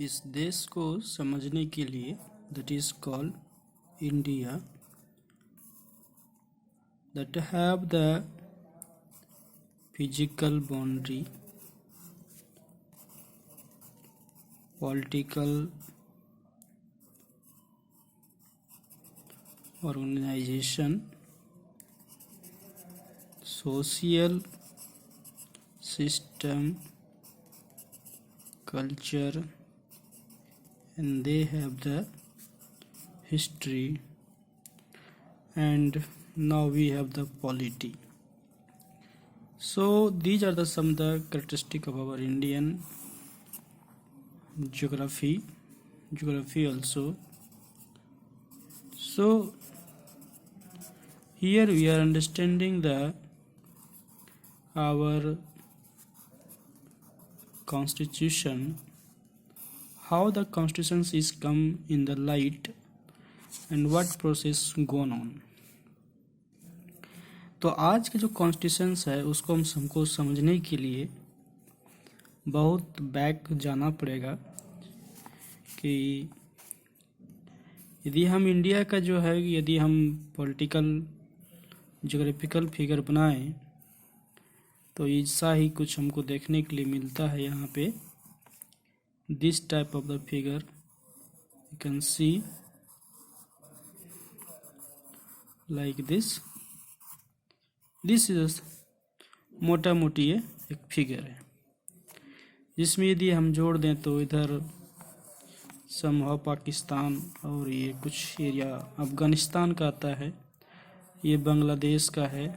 इस देश को समझने के लिए that is called India that have the physical boundary, political organization, social system, culture, and they have the history, and now we have the polity. So these are the some of the characteristic of our Indian geography also. So here we are understanding the our constitution, how the constitution is come in the light and what process gone on. तो आज के जो constitution है उसको हमको समझने के लिए बहुत बैक जाना पड़ेगा कि यदि हम इंडिया का जो है यदि हम पॉलिटिकल ज्योग्राफिकल फिगर बनाएं तो ऐसा ही कुछ हमको देखने के लिए मिलता है। यहाँ पे this type of the figure you can see like this is मोटा मोटी ये एक फिगर है जिसमें यदि हम जोड़ दें तो इधर समहाउ पाकिस्तान और ये कुछ एरिया अफगानिस्तान का आता है, ये बांग्लादेश का है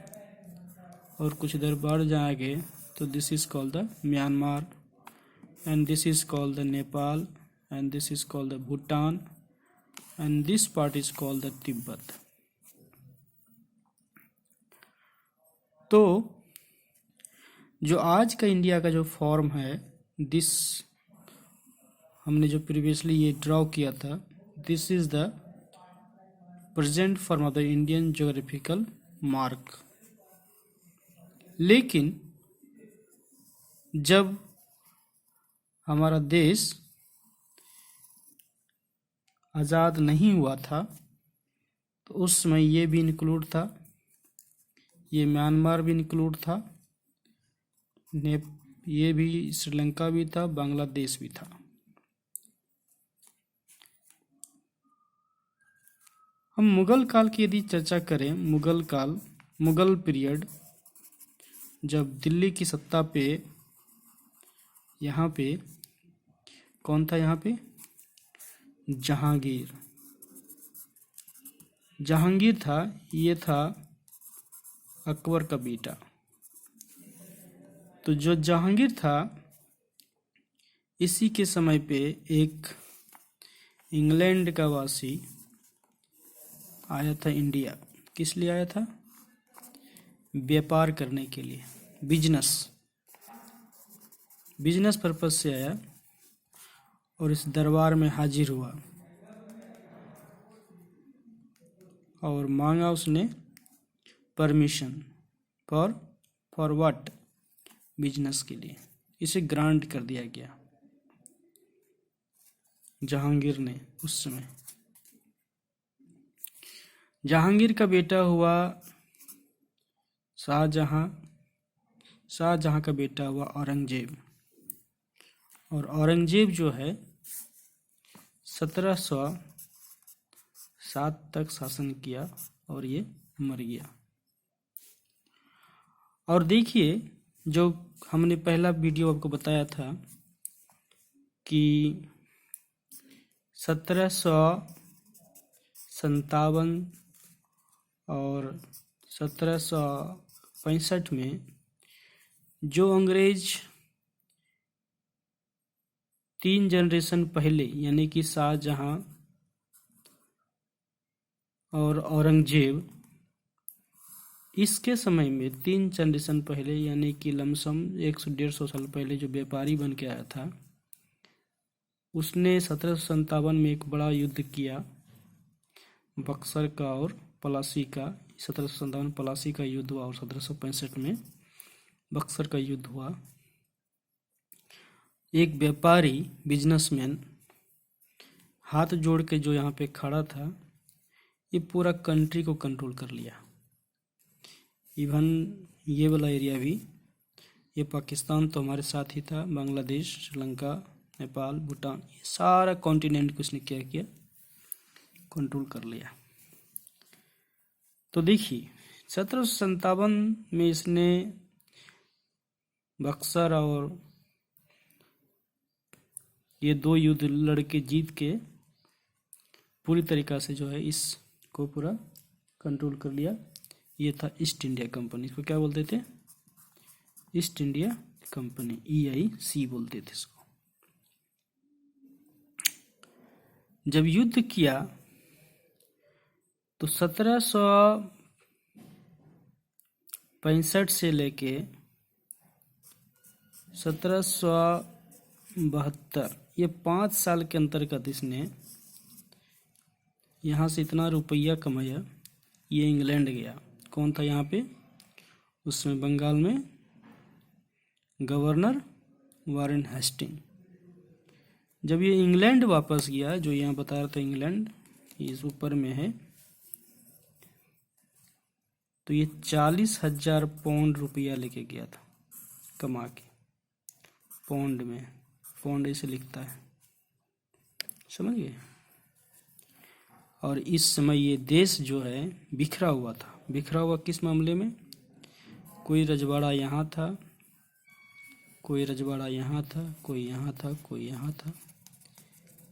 और कुछ इधर बढ़ जाएंगे तो this is called the Myanmar and this is called the Nepal and this is called the Bhutan and this part is called the Tibet. तो जो आज का इंडिया का जो फॉर्म है दिस हमने जो प्रीवियसली ये ड्रॉ किया था, this is the present form of the Indian geographical mark. लेकिन जब हमारा देश आज़ाद नहीं हुआ था तो उस समय ये भी इंक्लूड था, ये म्यांमार भी इंक्लूड था, ये भी श्रीलंका भी था, बांग्लादेश भी था। हम मुगल काल की यदि चर्चा करें, मुगल पीरियड जब दिल्ली की सत्ता पे यहाँ पे कौन था, यहाँ पे जहांगीर था, ये था अकबर का बेटा। तो जो जहांगीर था इसी के समय पे एक इंग्लैंड का वासी आया था इंडिया। किस लिए आया था? व्यापार करने के लिए, बिजनेस पर्पज से आया और इस दरबार में हाजिर हुआ और मांगा उसने परमिशन फॉर व्हाट, बिजनेस के लिए। इसे ग्रांट कर दिया गया जहांगीर ने। उस समय जहांगीर का बेटा हुआ शाहजहां का बेटा हुआ औरंगजेब, और औरंगजेब जो है 1707 तक शासन किया और ये मर गया। और देखिए जो हमने पहला वीडियो आपको बताया था कि 1757 और 1765 में जो अंग्रेज 3 जनरेशन पहले यानी कि शाहजहां और औरंगजेब, इसके समय में 3 जनरेशन पहले यानी कि लमसम 100-150 साल पहले जो व्यापारी बन के आया था उसने 1757 में एक बड़ा युद्ध किया बक्सर का और पलासी का। 1757 पलासी का युद्ध हुआ और 1765 में बक्सर का युद्ध हुआ। एक व्यापारी बिजनेसमैन हाथ जोड़ के जो यहाँ पे खड़ा था, ये पूरा कंट्री को कंट्रोल कर लिया। इवन ये वाला एरिया भी, ये पाकिस्तान तो हमारे साथ ही था, बांग्लादेश, श्रीलंका, नेपाल, भूटान, ये सारा कॉन्टिनेंट को इसने क्या किया, कंट्रोल कर लिया। तो देखिए 1757 में इसने बक्सर और ये 2 युद्ध लड़के जीत के पूरी तरीक़ा से जो है इसको पूरा कंट्रोल कर लिया। ये था ईस्ट इंडिया कंपनी, इसको क्या बोलते थे, ईस्ट इंडिया कंपनी, EIC बोलते थे इसको। जब युद्ध किया तो 1765 से लेके 1772, ये 5 साल के अंतर्गत इसने यहाँ से इतना रुपया कमाया। ये इंग्लैंड गया, कौन था यहाँ पे, उसमें बंगाल में गवर्नर वारेन हेस्टिंग। जब ये इंग्लैंड वापस गया, जो यहाँ बता रहा था इंग्लैंड, इस ऊपर में है, तो ये 40,000 पाउंड रुपया लेके गया था कमा के, पाउंड में, पाउंड ऐसे लिखता है, समझ गए। और इस समय ये देश जो है बिखरा हुआ था। बिखरा हुआ किस मामले में, कोई रजवाड़ा यहाँ था, कोई रजवाड़ा यहाँ था, कोई यहाँ था, कोई यहाँ था।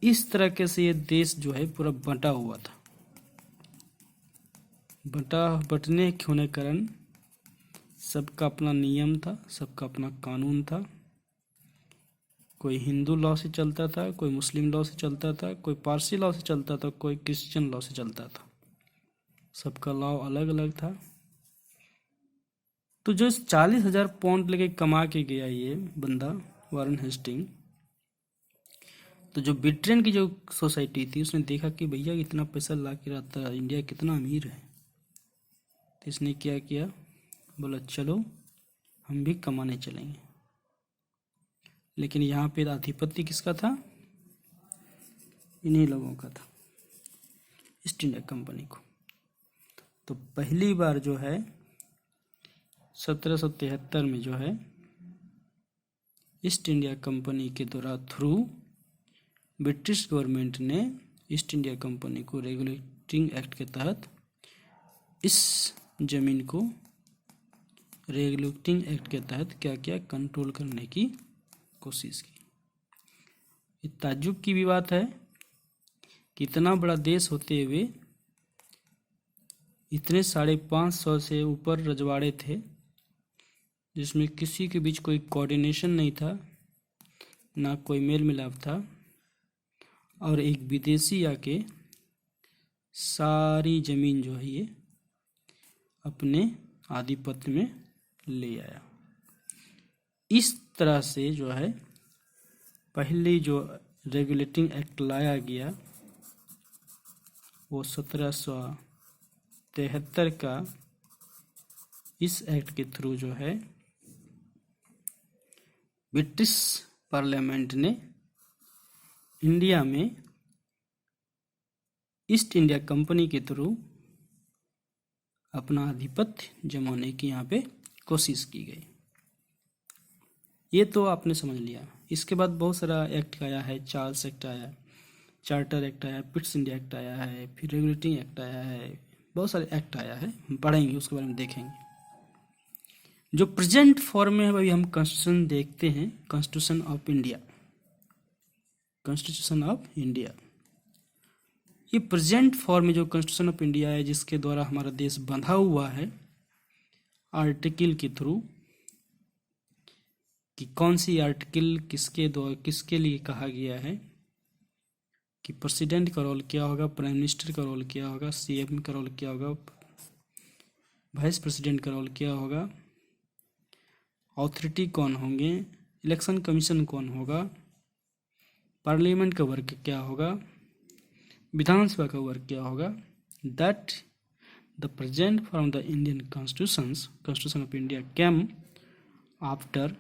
इस तरह से ये देश जो है पूरा बंटा हुआ था। बंटने के होने कारण सबका अपना नियम था, सबका अपना कानून था। कोई हिंदू लॉ से चलता था, कोई मुस्लिम लॉ से चलता था, कोई पारसी लॉ से चलता था, कोई क्रिश्चियन लॉ से चलता था। सबका लॉ अलग अलग था। तो जो 40,000 पाउंड लेके कमा के गया ये बंदा वारेन हेस्टिंग, तो जो ब्रिटेन की जो सोसाइटी थी उसने देखा कि भैया इतना पैसा ला के रहता है, इंडिया कितना अमीर है। तो इसने क्या किया, बोला चलो हम भी कमाने चलेंगे। लेकिन यहाँ पे आधिपत्य किसका था, इन्हीं लोगों का था, ईस्ट इंडिया कंपनी को। तो पहली बार जो है 1773 में जो है ईस्ट इंडिया कंपनी के द्वारा थ्रू ब्रिटिश गवर्नमेंट ने ईस्ट इंडिया कंपनी को रेगुलेटिंग एक्ट के तहत इस जमीन को रेगुलेटिंग एक्ट के तहत क्या किया, कंट्रोल करने की कोशिश की। ये ताज्जुब की भी बात है कि इतना बड़ा देश होते हुए इतने 550 से ऊपर रजवाड़े थे, जिसमें किसी के बीच कोई कोऑर्डिनेशन नहीं था, ना कोई मेल मिलाप था, और एक विदेशी आके सारी जमीन जो है ये अपने आधिपत्य में ले आया। इस तरह से जो है पहले जो रेगुलेटिंग एक्ट लाया गया वो 1773 का, इस एक्ट के थ्रू जो है ब्रिटिश पार्लियामेंट ने इंडिया में ईस्ट इंडिया कंपनी के थ्रू अपना आधिपत्य जमाने की यहाँ पे कोशिश की गई। ये तो आपने समझ लिया। इसके बाद बहुत सारा एक्ट आया है, चार्ल्स एक्ट आया है, चार्टर एक्ट आया है, पिट्स इंडिया एक्ट आया है, फिर रेगुलेटिंग एक्ट आया है, बहुत सारे एक्ट आया है, हम पढ़ेंगे, उसके बारे में देखेंगे। जो प्रेजेंट फॉर्म में है वही हम कॉन्स्टिट्यूशन देखते हैं, constitution of India, constitution of India. ये प्रेजेंट फॉर्म में जो कॉन्स्टिट्यूशन ऑफ इंडिया है, जिसके द्वारा हमारा देश बंधा हुआ है आर्टिकल के थ्रू, कि कौन सी आर्टिकल किसके द्वारा किसके लिए कहा गया है, कि प्रेसिडेंट का रोल क्या होगा, प्राइम मिनिस्टर का रोल क्या होगा, CM का रोल क्या होगा, वाइस प्रेसिडेंट का रोल क्या होगा, अथॉरिटी कौन होंगे, इलेक्शन कमीशन कौन होगा, पार्लियामेंट का वर्क क्या होगा, विधानसभा का वर्क क्या होगा, that the present from the Indian constitution of India came after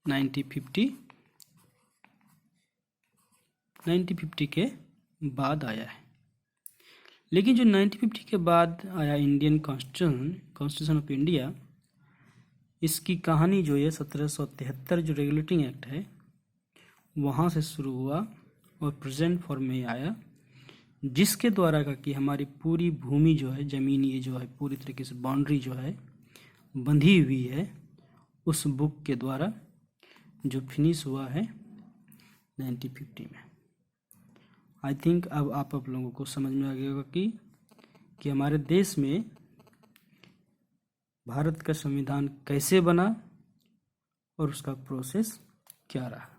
1950 1950 के बाद आया है। लेकिन जो 1950 के बाद आया इंडियन कॉन्स्टिट्यूशन ऑफ इंडिया, इसकी कहानी जो है 1773 जो रेगुलेटिंग एक्ट है वहाँ से शुरू हुआ और प्रेजेंट फॉर्म में आया, जिसके द्वारा का कि हमारी पूरी भूमि जो है, ज़मीन ये जो है पूरी तरीके से बाउंड्री जो है बंधी हुई है, उस बुक के द्वारा जो फिनिश हुआ है 1950 में। आई थिंक अब आप लोगों को समझ में आ गया होगा कि हमारे देश में भारत का संविधान कैसे बना और उसका प्रोसेस क्या रहा।